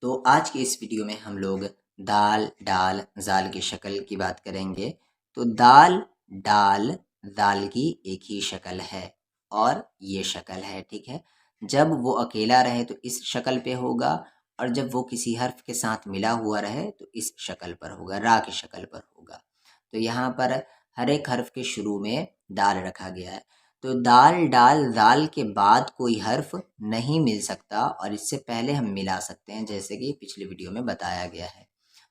तो आज की इस वीडियो में हम लोग दाल, डाल, ज़ाल की शक्ल की बात करेंगे। तो दाल, डाल, ज़ाल की एक ही शक्ल है और ये शक्ल है, ठीक है। जब वो अकेला रहे तो इस शक्ल पे होगा और जब वो किसी हर्फ के साथ मिला हुआ रहे तो इस शक्ल पर होगा, रा की शक्ल पर होगा। तो यहाँ पर हर एक हर्फ के शुरू में दाल रखा गया है। तो दाल, डाल, ज़ाल के बाद कोई हर्फ नहीं मिल सकता और इससे पहले हम मिला सकते हैं, जैसे कि पिछली वीडियो में बताया गया है।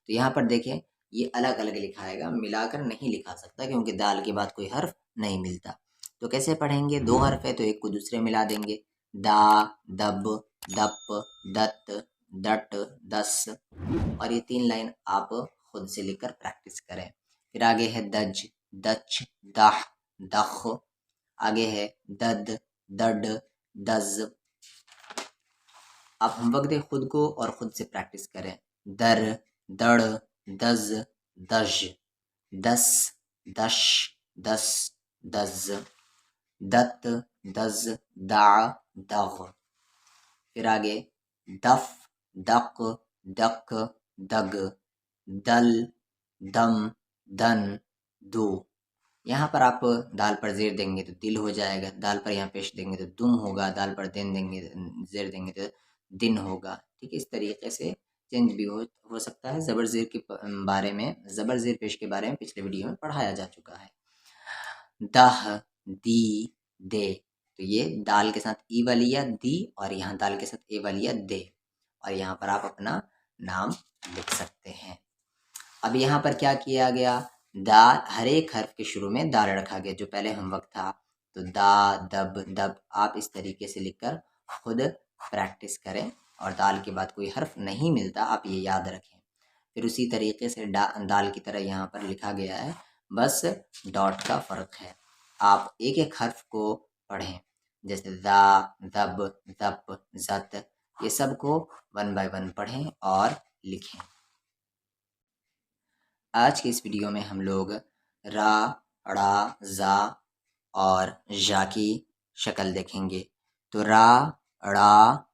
तो यहाँ पर देखें, ये अलग अलग लिखा आएगा, मिलाकर नहीं लिखा सकता क्योंकि दाल के बाद कोई हर्फ नहीं मिलता। तो कैसे पढ़ेंगे? दो हर्फ है तो एक को दूसरे मिला देंगे। दा, दब, दप, दत, दट, दस। और ये 3 लाइन आप खुद से लिखकर प्रैक्टिस करें। फिर आगे है दज, दच, दाह, दख। आगे है दद, दड, दज। आप होमवर्क दें खुद को और खुद से प्रैक्टिस करें। दर, दड़, दज, दज, दस, दश, दस, दज, दत, दज, दा, दग। फिर आगे दफ, दक, दक, दग, दल, दम, दन, दो। यहाँ पर आप दाल पर ज़ेर देंगे तो दिल हो जाएगा, दाल पर यहाँ पेश देंगे तो दुम होगा, दाल पर दिन देंगे ज़ेर देंगे तो दिन होगा। ठीक है, इस तरीके से चेंज भी हो सकता है। ज़बर ज़ेर के बारे में, ज़बर ज़ेर पेश के बारे में पिछले वीडियो में पढ़ाया जा चुका है। दह, दी, दे। तो ये दाल के साथ ई वाली या दी और यहाँ दाल के साथ ए वाली या दे। और यहाँ पर आप अपना नाम लिख सकते हैं। अब यहाँ पर क्या किया गया? दाल, हर एक हर्फ के शुरू में दाल रखा गया जो पहले होमवर्क था। तो दा, दब, दब। आप इस तरीके से लिखकर खुद प्रैक्टिस करें और दाल के बाद कोई हर्फ नहीं मिलता, आप ये याद रखें। फिर उसी तरीके से दाल की तरह यहाँ पर लिखा गया है, बस डॉट का फ़र्क है। आप एक एक हर्फ को पढ़ें, जैसे दा, दब, दप, जत। ये सब को 1 बाय 1 पढ़ें और लिखें। आज की इस वीडियो में हम लोग रा, ड़ा, ज़ा और ज़ा की शक्ल देखेंगे। तो रा, ड़ा,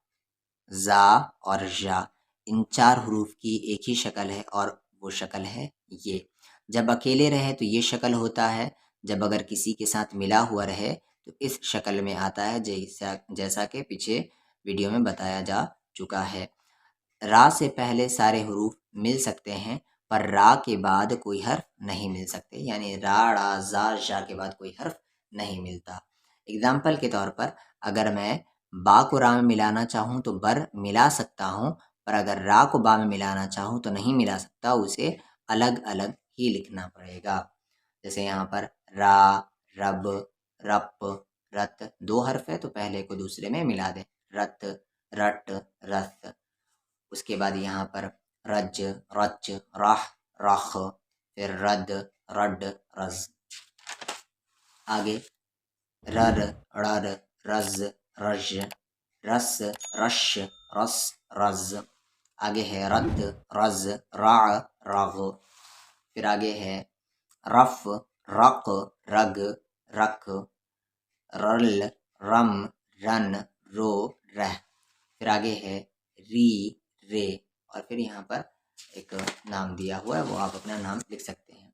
ज़ा और ज़ा, इन 4 हरूफ की एक ही शक्ल है और वो शक्ल है ये। जब अकेले रहे तो ये शक्ल होता है, जब अगर किसी के साथ मिला हुआ रहे तो इस शक्ल में आता है, जैसा कि पीछे वीडियो में बताया जा चुका है। रा से पहले सारे हरूफ मिल सकते हैं पर रा के बाद कोई हर्फ नहीं मिल सकते, यानी रा, ड़ा, ज़ा, ज़ा के बाद कोई हर्फ नहीं मिलता। एग्जाम्पल के तौर पर अगर मैं बा को रा में मिलाना चाहूँ तो बर मिला सकता हूँ, पर अगर रा को बा में मिलाना चाहूँ तो नहीं मिला सकता, उसे अलग अलग ही लिखना पड़ेगा। जैसे यहाँ पर रा, रब, रप, रत। 2 हर्फ है तो पहले को दूसरे में मिला दें। रत, रट, रथ। उसके बाद यहाँ पर रज, रच, राह, राख। फिर रद, रड, रज। आगे रर, रर, रज, रज, रस, रश, रस, रज। आगे है रत, रज, रा, राग। फिर आगे है रफ, रक, रग, रख। रल, रम, रन, रो, रह। फिर आगे है री, रे। और फिर यहाँ पर एक नाम दिया हुआ है, वो आप अपना नाम लिख सकते हैं।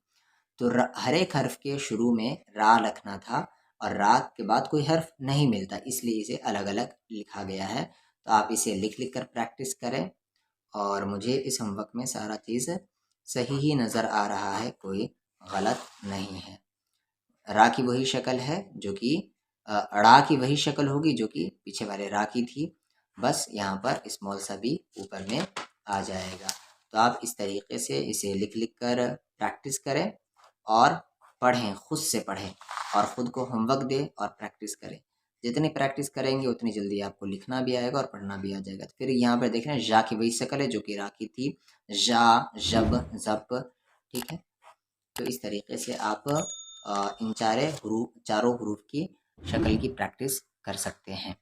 तो हर एक हर्फ के शुरू में रा रखना था और रा के बाद कोई हर्फ नहीं मिलता, इसलिए इसे अलग अलग लिखा गया है। तो आप इसे लिख लिख कर प्रैक्टिस करें और मुझे इस होमवर्क में सारा चीज़ सही ही नज़र आ रहा है, कोई गलत नहीं है। रा की वही शक्ल है जो कि ड़ा की वही शक्ल होगी जो कि पीछे वाले रा की थी, बस यहाँ पर स्मॉल सा भी ऊपर में आ जाएगा। तो आप इस तरीके से इसे लिख लिख कर प्रैक्टिस करें और पढ़ें, खुद से पढ़ें और ख़ुद को होमवर्क दें और प्रैक्टिस करें। जितनी प्रैक्टिस करेंगे उतनी जल्दी आपको लिखना भी आएगा और पढ़ना भी आ जाएगा। तो फिर यहाँ पर देख रहे हैं जा की वही शक्ल है जो कि रा की थी, जा, जब, जप। ठीक है, तो इस तरीके से आप इन चारों हरूफ की शक्ल की प्रैक्टिस कर सकते हैं।